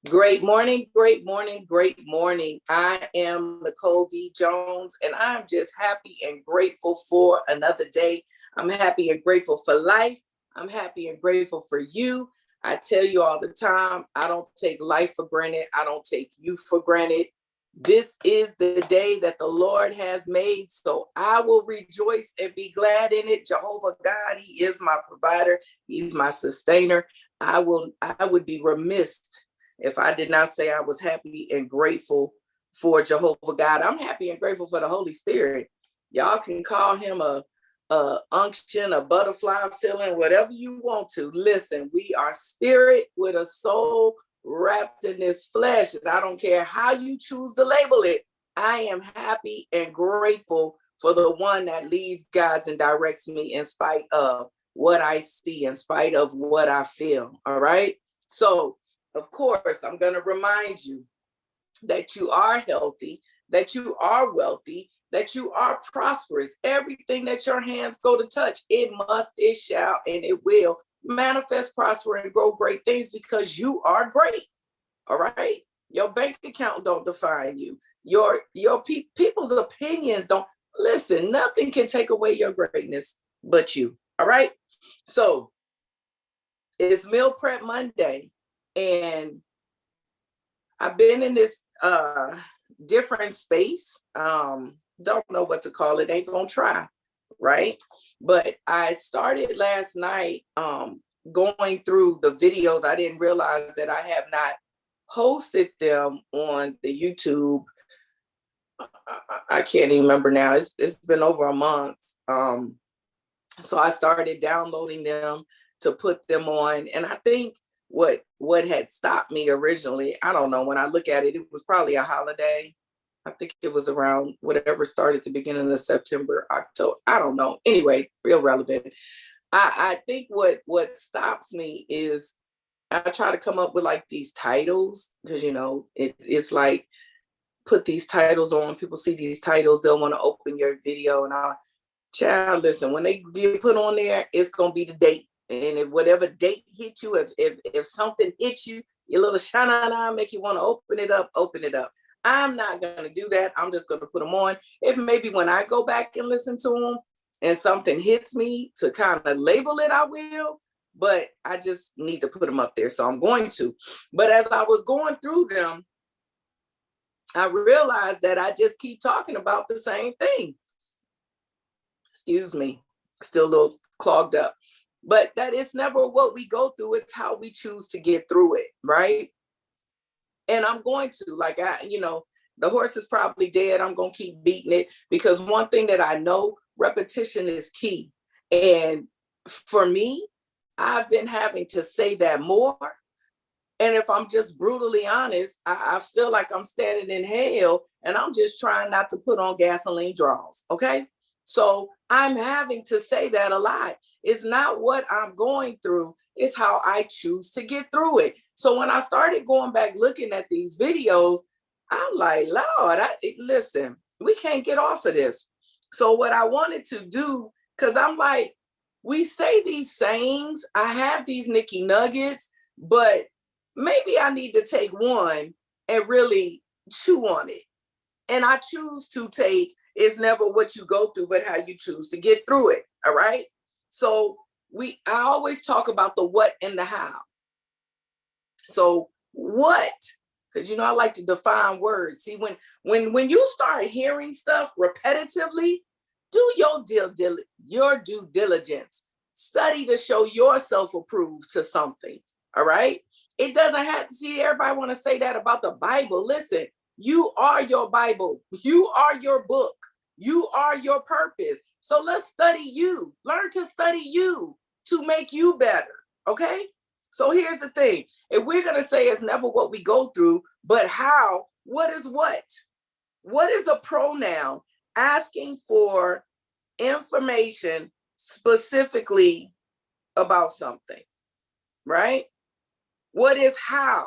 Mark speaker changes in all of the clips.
Speaker 1: Great morning, great morning, great morning. I am Nicole D. Jones, and I'm just happy and grateful for another day. I'm happy and grateful for life. I'm happy and grateful for you. I tell you all the time, I don't take life for granted. I don't take you for granted. This is the day that the Lord has made, so I will rejoice and be glad in it. Jehovah God, He is my provider. He's my sustainer. I would be remiss if I did not say I was happy and grateful for Jehovah God. I'm happy and grateful for the Holy Spirit. Y'all can call him a unction, a butterfly feeling, whatever you want to. Listen, we are spirit with a soul wrapped in this flesh. And I don't care how you choose to label it. I am happy and grateful for the one that leads, guides, and directs me in spite of what I see, in spite of what I feel. All right. So, of course, I'm going to remind you that you are healthy, that you are wealthy, that you are prosperous. Everything that your hands go to touch, it must, it shall, and it will manifest, prosper, and grow great things because you are great. All right. Your bank account don't define you. Your people's opinions don't. Listen, nothing can take away your greatness but you. All right. So it's Meal Prep Monday. And I've been in this different space. Don't know what to call it. Ain't gonna try, right? But I started last night going through the videos. I didn't realize that I have not posted them on the YouTube. I can't even remember now. It's been over a month. So I started downloading them to put them on. And I think what had stopped me originally, I don't know, when I look at it, it was probably a holiday. I think it was around whatever started the beginning of September, October. I don't know. Anyway, real relevant. I think what stops me is I try to come up with like these titles because, it's like put these titles on. People see these titles, they'll want to open your video. And child, listen, when they get put on there, it's going to be the date. And if whatever date hit you, if something hits you, your little shana make you want to open it up, open it up. I'm not going to do that. I'm just going to put them on. If maybe when I go back and listen to them and something hits me to kind of label it, I will. But I just need to put them up there. So I'm going to. But as I was going through them, I realized that I just keep talking about the same thing. Excuse me, still a little clogged up. But that is never what we go through. It's how we choose to get through it, right? And I'm going to, the horse is probably dead. I'm going to keep beating it because one thing that I know, repetition is key. And for me, I've been having to say that more. And if I'm just brutally honest, I feel like I'm standing in hell and I'm just trying not to put on gasoline draws, okay? So I'm having to say that a lot. It's not what I'm going through, it's how I choose to get through it. So when I started going back looking at these videos, I'm like, Lord, listen, we can't get off of this. So what I wanted to do, because I'm like, we say these sayings, I have these Nikki nuggets, but maybe I need to take one and really chew on it. And I choose to take, it's never what you go through, but how you choose to get through it. All right. So I always talk about the what and the how. So what? Because I like to define words. See, when you start hearing stuff repetitively, do your due diligence. Study to show yourself approved to something. All right. It doesn't have to see everybody want to say that about the Bible. Listen, you are your Bible. You are your book. You are your purpose. So let's study you. Learn to study you to make you better. Okay. So here's the thing. If we're going to say it's never what we go through, but how, what is what? What is a pronoun asking for information specifically about something, right? What is how?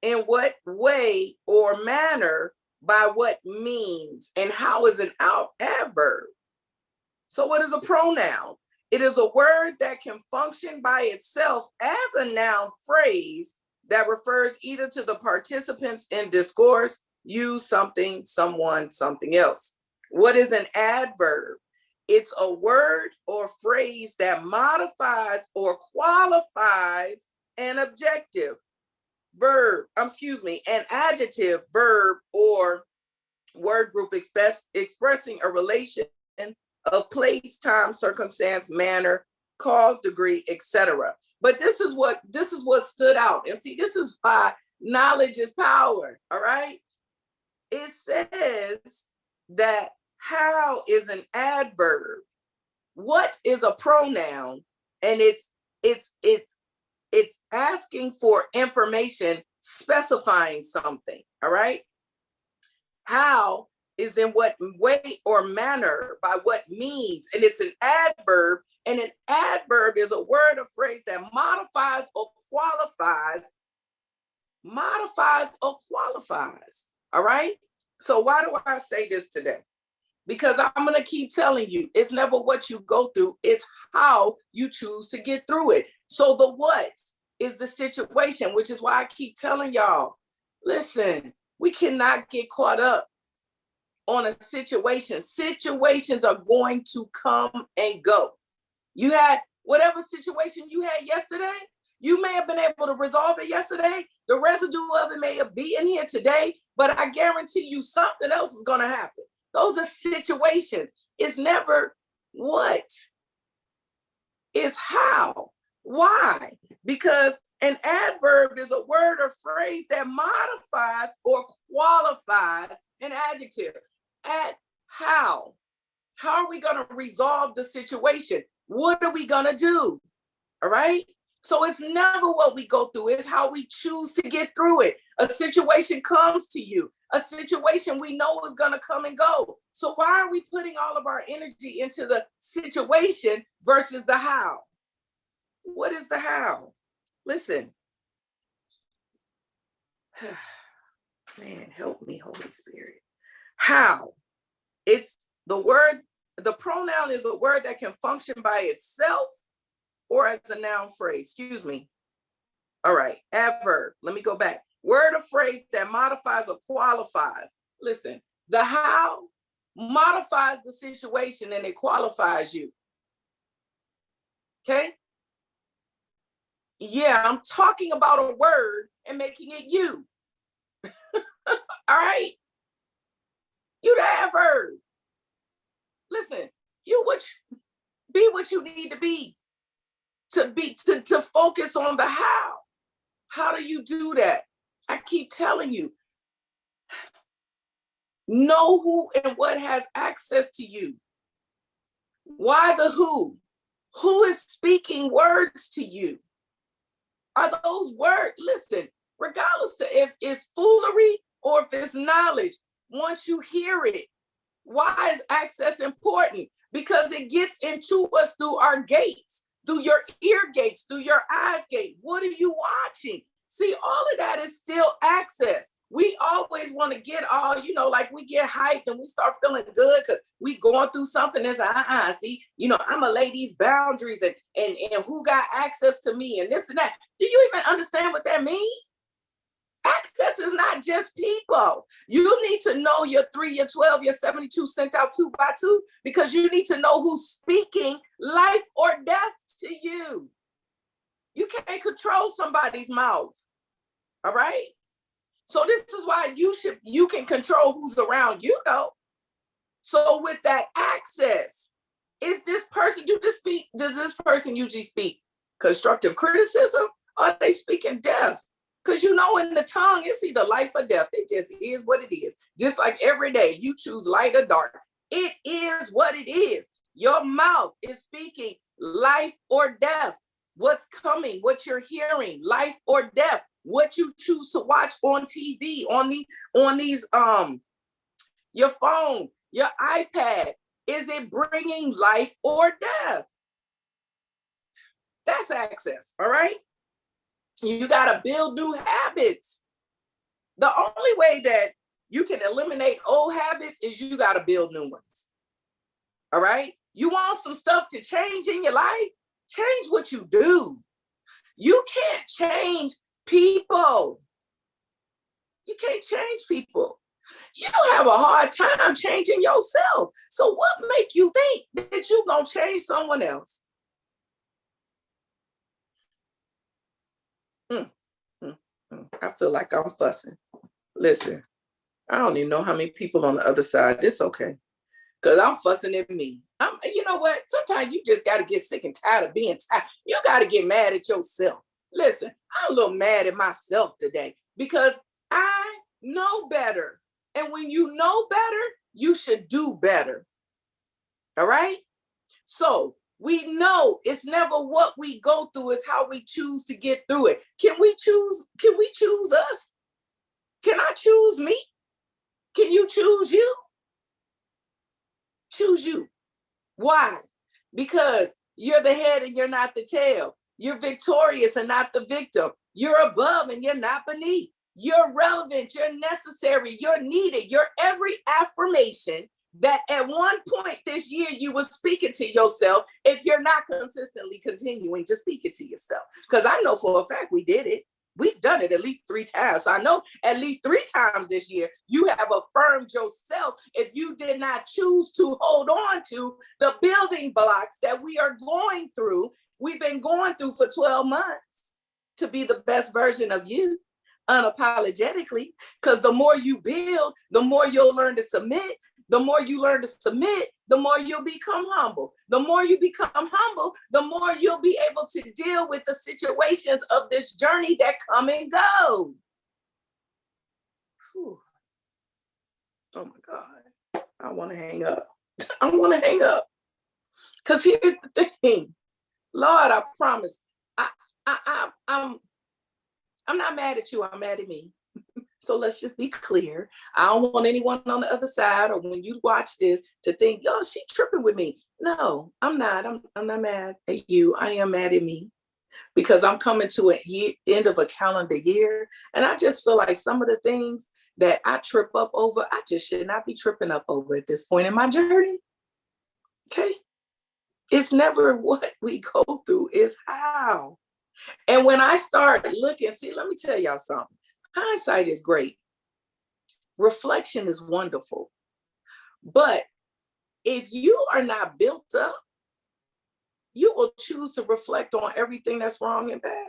Speaker 1: In what way or manner, by what means, and how is an adverb? So what is a pronoun? It is a word that can function by itself as a noun phrase that refers either to the participants in discourse, use, something, someone, something else. What is an adverb? It's a word or phrase that modifies or qualifies an adjective, verb, an adjective, verb, or word group expressing a relation of place, time, circumstance, manner, cause, degree, etc. But this is what stood out. And see, this is why knowledge is power. All right. It says that how is an adverb, what is a pronoun, and it's asking for information specifying something. All right. How is in what way or manner, by what means, and it's an adverb, and an adverb is a word or phrase that modifies or qualifies. All right. So why do I say this today? Because I'm going to keep telling you, it's never what you go through, it's how you choose to get through it. So the what is the situation, which is why I keep telling y'all, listen, we cannot get caught up on a situation. Situations are going to come and go. You had whatever situation you had yesterday, you may have been able to resolve it yesterday. The residue of it may be in here today, but I guarantee you something else is going to happen. Those are situations. It's never what, it's how. Why? Because an adverb is a word or phrase that modifies or qualifies an adjective. At how? How are we going to resolve the situation? What are we going to do? All right. So it's never what we go through, it's how we choose to get through it. A situation comes to you, a situation we know is going to come and go. So why are we putting all of our energy into the situation versus the how? What is the how? Listen. Man, help me, Holy Spirit. How? It's the word, the pronoun is a word that can function by itself or as a noun phrase. Excuse me. All right, adverb. Let me go back. Word or phrase that modifies or qualifies. Listen, the how modifies the situation and it qualifies you. Okay? Yeah, I'm talking about a word and making it you. All right? You the adverb. Listen, be what you need to be to focus on the how. How do you do that? I keep telling you, know who and what has access to you. Why the who? Who is speaking words to you? Are those words, listen, regardless of if it's foolery or if it's knowledge, once you hear it, why is access important? Because it gets into us through our gates, through your ear gates, through your eyes gate. What are you watching? See, all of that is still access. We always want to get all, like we get hyped and we start feeling good because we going through something that's see, I'm a lady's boundaries and who got access to me and this and that. Do you even understand what that means? Access is not just people. You need to know your 3, your 12, your 72 sent out 2 by 2 because you need to know who's speaking life or death to you. You can't control somebody's mouth. All right? So this is why you can control who's around you, though. So with that access, is this person, does this person usually speak constructive criticism or are they speaking death? Because in the tongue, it's either life or death. It just is what it is. Just like every day, you choose light or dark. It is what it is. Your mouth is speaking life or death. What's coming, what you're hearing, life or death. What you choose to watch on TV, on these, your phone, your iPad. Is it bringing life or death? That's access, all right? You got to build new habits. The only way that you can eliminate old habits is you got to build new ones. All right? You want some stuff to change in your life? Change what you do. You can't change people. You can't change people. You have a hard time changing yourself. So what make you think that you're going to change someone else? I feel like I'm fussing. Listen, I don't even know how many people on the other side. It's okay. Because I'm fussing at me. You know what? Sometimes you just got to get sick and tired of being tired. You got to get mad at yourself. Listen, I'm a little mad at myself today because I know better. And when you know better, you should do better. All right? So we know it's never what we go through, it's how we choose to get through it. Can we choose us? Can I choose me? Can you choose you? Choose you. Why? Because you're the head and you're not the tail. You're victorious and not the victim. You're above and you're not beneath. You're relevant, you're necessary, you're needed. You're every affirmation that at one point this year you were speaking to yourself if you're not consistently continuing to speak it to yourself. Because I know for a fact we did it. We've done it at least 3 times. So I know at least 3 times this year you have affirmed yourself if you did not choose to hold on to the building blocks that we are going through. We've been going through for 12 months to be the best version of you. Unapologetically, because the more you build, the more you'll learn to submit. The more you learn to submit, the more you'll become humble. The more you become humble, the more you'll be able to deal with the situations of this journey that come and go. Whew. Oh my God, I want to hang up. I want to hang up. Because here's the thing, Lord, I promise, I'm not mad at you. I'm mad at me. So let's just be clear. I don't want anyone on the other side or when you watch this to think, oh, she tripping with me. No, I'm not. I'm not mad at you. I am mad at me because I'm coming to an end of a calendar year. And I just feel like some of the things that I trip up over, I just should not be tripping up over at this point in my journey. Okay. It's never what we go through, it's how. And when I start looking, see, let me tell y'all something. Hindsight is great. Reflection is wonderful. But if you are not built up, you will choose to reflect on everything that's wrong and bad.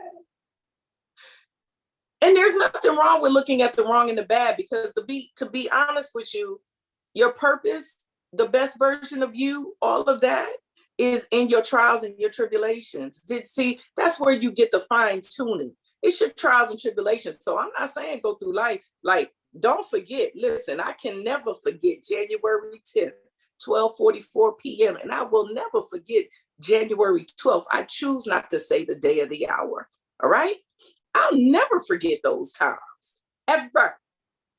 Speaker 1: And there's nothing wrong with looking at the wrong and the bad, because to be honest with you, your purpose, the best version of you, all of that is in your trials and your tribulations. See, that's where you get the fine tuning. It's your trials and tribulations. So I'm not saying go through life like, don't forget. Listen, I can never forget January 10th, 12:44 p.m. And I will never forget January 12th. I choose not to say the day or the hour. All right? I'll never forget those times, ever.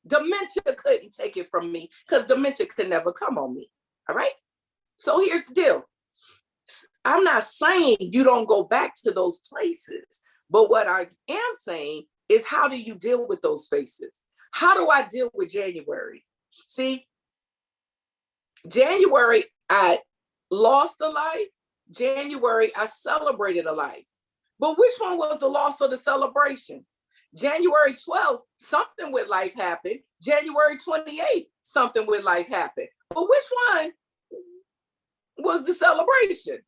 Speaker 1: Dementia couldn't take it from me because dementia could never come on me. All right? So here's the deal. I'm not saying you don't go back to those places, but what I am saying is, how do you deal with those spaces? How do I deal with January? See, January, I lost a life. January, I celebrated a life. But which one was the loss or the celebration? January 12th, something with life happened. January 28th, something with life happened. But which one was the celebration?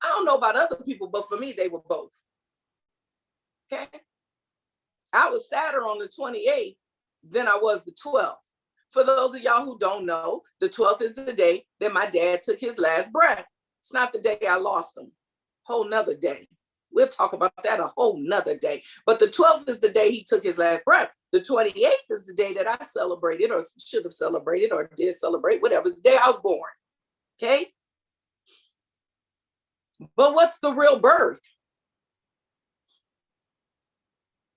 Speaker 1: I don't know about other people, but for me, they were both. Okay. I was sadder on the 28th than I was the 12th. For those of y'all who don't know, the 12th is the day that my dad took his last breath. It's not the day I lost him. Whole nother day. We'll talk about that a whole nother day. But the 12th is the day he took his last breath. The 28th is the day that I celebrated, or should have celebrated, or did celebrate, whatever. It's the day I was born. Okay. But what's the real birth?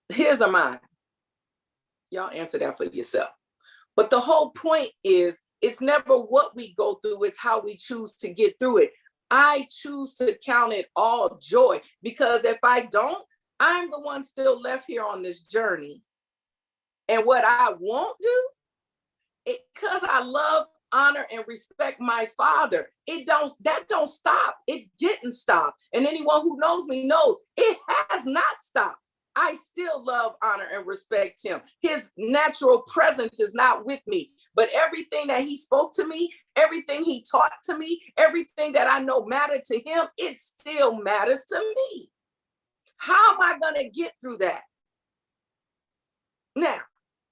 Speaker 1: Here's a mine. Y'all answer that for yourself. But the whole point is, it's never what we go through, it's how we choose to get through it. I choose to count it all joy, because if I don't, I'm the one still left here on this journey. And what I won't do, because I love honor and respect my father. That don't stop. It didn't stop. And anyone who knows me knows it has not stopped. I still love, honor, and respect him. His natural presence is not with me, but everything that he spoke to me, everything he taught to me, everything that I know mattered to him, it still matters to me. How am I going to get through that? Now,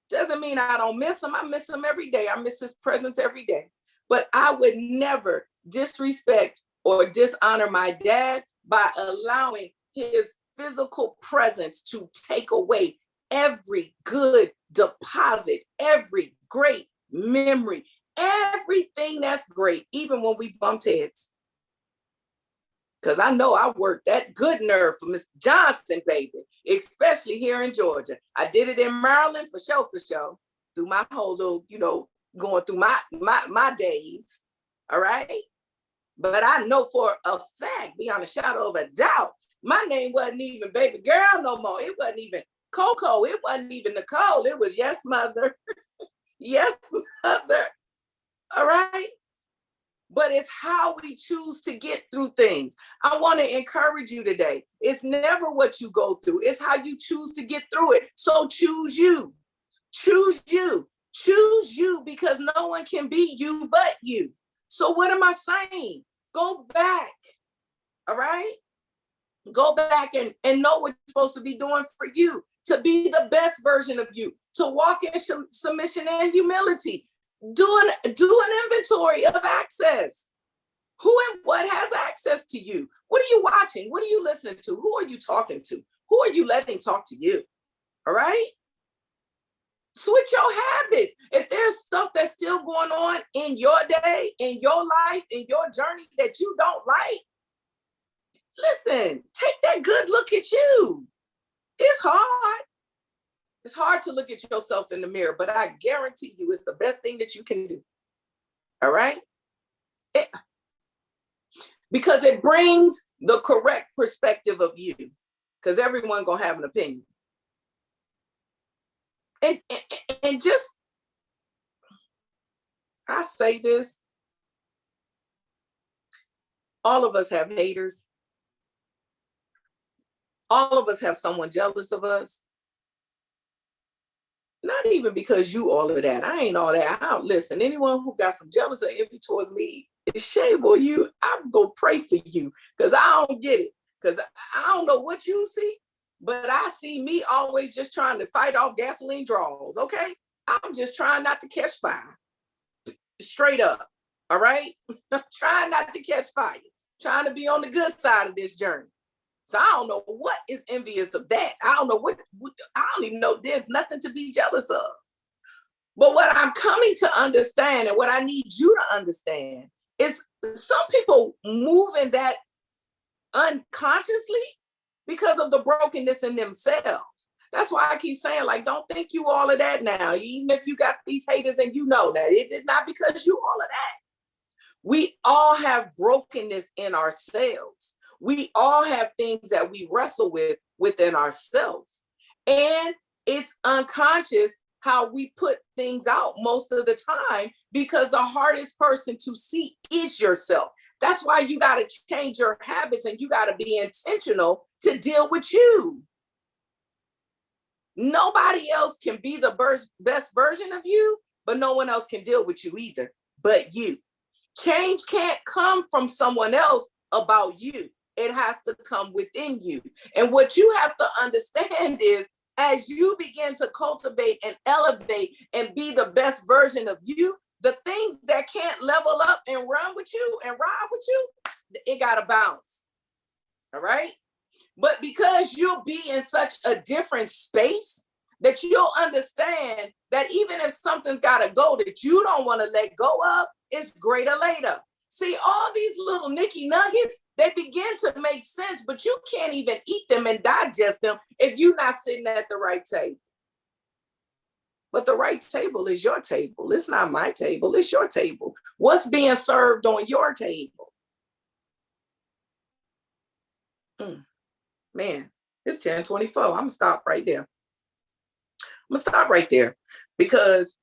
Speaker 1: doesn't mean I don't miss him. I miss him every day. I miss his presence every day. But I would never disrespect or dishonor my dad by allowing his physical presence to take away every good deposit, every great memory, everything that's great, even when we bumped heads. Because I know I worked that good nerve for Miss Johnson, baby, especially here in Georgia. I did it in Maryland for sure, through my whole little, going through my days. All right. But I know for a fact, beyond a shadow of a doubt, my name wasn't even baby girl no more. It wasn't even Coco. It wasn't even Nicole. It was yes, mother. Yes, mother. All right. But it's how we choose to get through things. I want to encourage you today. It's never what you go through. It's how you choose to get through it. So choose you. Choose you. Choose you, because no one can be you but you. So what am I saying? Go back. All right? Go back and know what you're supposed to be doing for you, to be the best version of you, to walk in submission and humility. Do an inventory of access. Who and what has access to you? What are you watching? What are you listening to? Who are you talking to? Who are you letting talk to you? All right? Switch your habits. If there's stuff that's still going on in your day, in your life, in your journey that you don't like, listen, take that good look at you. It's hard. It's hard to look at yourself in the mirror, but I guarantee you it's the best thing that you can do. All right? Because it brings the correct perspective of you, because everyone gonna have an opinion. And just, I say this, all of us have haters. All of us have someone jealous of us. Not even because you all of that. I ain't all that. I don't listen. Anyone who got some jealous or envy towards me, it's shame on you. I'm going to pray for you, because I don't get it. Because I don't know what you see, but I see me always just trying to fight off gasoline draws, okay? I'm just trying not to catch fire. Straight up, all right? I'm trying not to catch fire. Trying to be on the good side of this journey. So I don't know what is envious of that. I don't know I don't even know. There's nothing to be jealous of. But what I'm coming to understand, and what I need you to understand, is some people move in that unconsciously because of the brokenness in themselves. That's why I keep saying, like, don't think you all of that now. Even if you got these haters and you know that, it's not because you all of that. We all have brokenness in ourselves. We all have things that we wrestle with within ourselves. And it's unconscious how we put things out most of the time, because the hardest person to see is yourself. That's why you got to change your habits, and you got to be intentional to deal with you. Nobody else can be the best version of you, but no one else can deal with you either but you. Change can't come from someone else about you. It has to come within you. And what you have to understand is, as you begin to cultivate and elevate and be the best version of you, the things that can't level up and run with you and ride with you, it got to bounce. All right? But because you'll be in such a different space, that you'll understand that even if something's got to go that you don't want to let go of, it's greater later. See, all these little Nikki nuggets, they begin to make sense, but you can't even eat them and digest them if you're not sitting at the right table. But the right table is your table. It's not my table. It's your table. What's being served on your table? Man, it's 10:24. I'm going to stop right there. I'm going to stop right there, because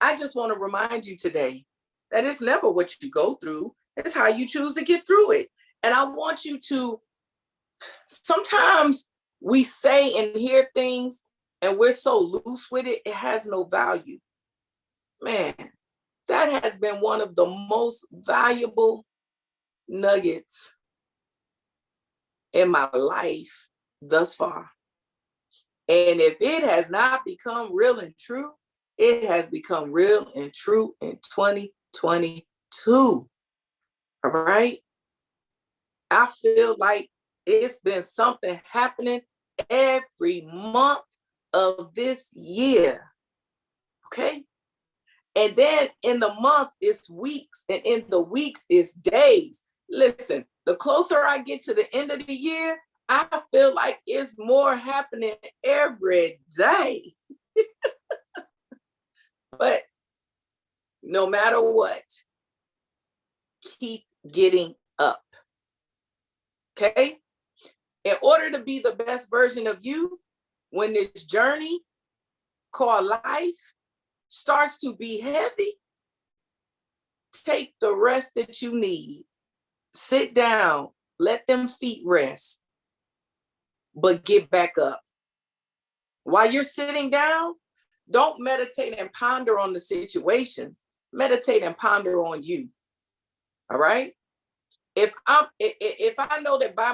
Speaker 1: I just want to remind you today that it's never what you go through, it's how you choose to get through it. And I want you to, sometimes we say and hear things and we're so loose with it, it has no value. Man, that has been one of the most valuable nuggets in my life thus far. And if it has not become real and true, it has become real and true in 2022. All right. I feel like it's been something happening every month of this year. Okay. And then in the month, it's weeks, and in the weeks, it's days. Listen, the closer I get to the end of the year, I feel like it's more happening every day. But no matter what, keep getting up. Okay? In order to be the best version of you, when this journey called life starts to be heavy, take the rest that you need. Sit down, let them feet rest, but get back up. While you're sitting down, don't meditate and ponder on the situations. Meditate and ponder on you. All right? If I know that by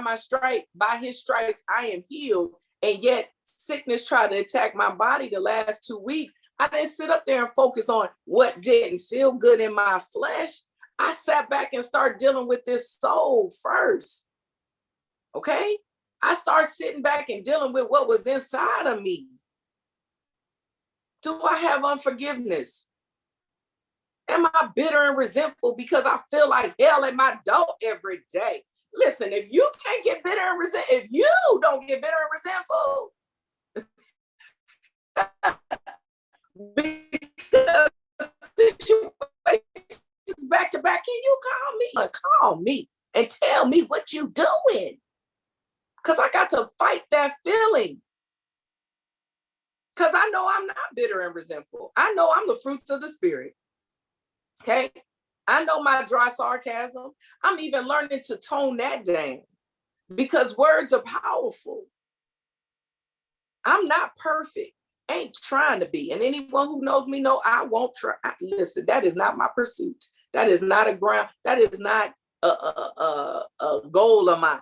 Speaker 1: his stripes, I am healed, and yet sickness tried to attack my body the last 2 weeks, I didn't sit up there and focus on what didn't feel good in my flesh. I sat back and started dealing with this soul first. Okay? I started sitting back and dealing with what was inside of me. Do I have unforgiveness? Am I bitter and resentful because I feel like hell at my door every day? Listen, if you can't get bitter and resentful, if you don't get bitter and resentful, because situations back to back, can you call me and tell me what you doing? Because I got to fight that feeling. Because I know I'm not bitter and resentful. I know I'm the fruits of the spirit. Okay? I know my dry sarcasm. I'm even learning to tone that down because words are powerful. I'm not perfect. Ain't trying to be. And anyone who knows me know I won't try. Listen, that is not my pursuit. That is not a ground. That is not a goal of mine.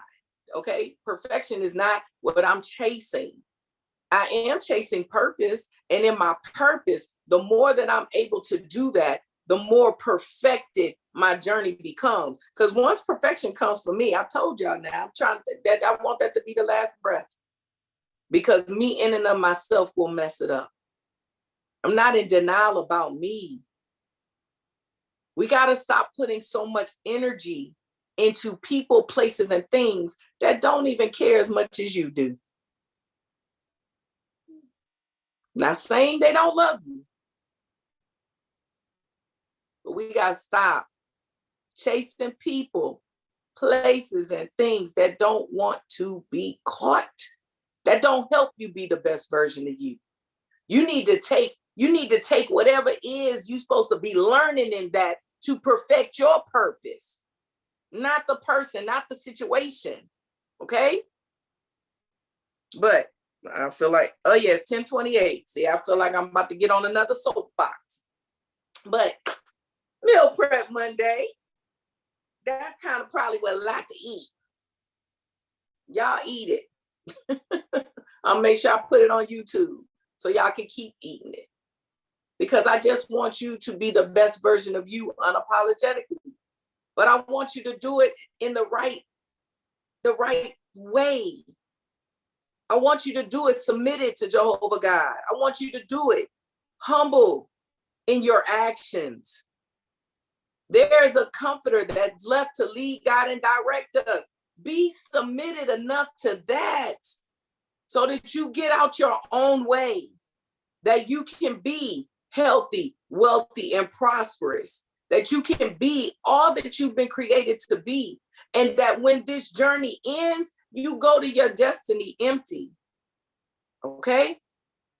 Speaker 1: Okay? Perfection is not what I'm chasing. I am chasing purpose. And in my purpose, the more that I'm able to do that, the more perfected my journey becomes. Because once perfection comes for me, I told y'all now, I want that to be the last breath. Because me in and of myself will mess it up. I'm not in denial about me. We got to stop putting so much energy into people, places, and things that don't even care as much as you do. Not saying they don't love you, but we got to stop chasing people, places, and things that don't want to be caught, that don't help you be the best version of you. You need to take whatever it is you're supposed to be learning in that to perfect your purpose, not the person, not the situation. Okay? But I feel like, oh yeah, it's 10:28. See, I feel like I'm about to get on another soapbox. But meal prep Monday, that kind of probably what I like to eat. Y'all eat it. I'll make sure I put it on YouTube so y'all can keep eating it. Because I just want you to be the best version of you unapologetically. But I want you to do it in the right way. I want you to do it submitted to Jehovah God. I want you to do it humble in your actions. There is a comforter that's left to lead, guide, and direct us. Be submitted enough to that so that you get out your own way, that you can be healthy, wealthy, and prosperous, that you can be all that you've been created to be, and that when this journey ends, you go to your destiny empty. Okay?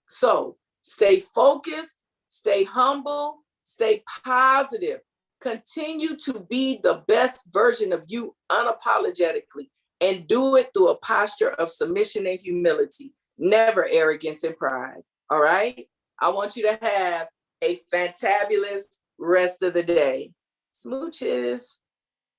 Speaker 1: So stay focused, stay humble, stay positive. Continue to be the best version of you unapologetically, and do it through a posture of submission and humility, never arrogance and pride. All right? I want you to have a fantabulous rest of the day. Smooches.